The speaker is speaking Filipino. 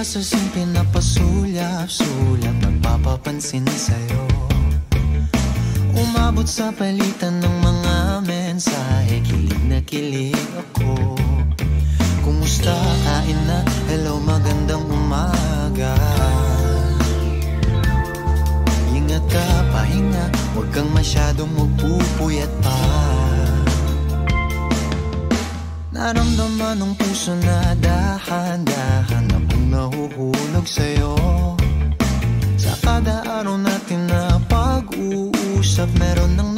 Pasasing pinapasulyap-sulyap, nagpapapansin sa'yo. Umabot sa palitan ng mga mensahe, kilig na kilig ako. Kumusta, kain na, hello, magandang umaga. Ingat ka, pahinga, huwag kang masyadong magpupuyat pa. Naramdaman ng puso na dahan-dahan na pong nahuhulog sa'yo. Sa kada araw natin na pag-uusap, meron nang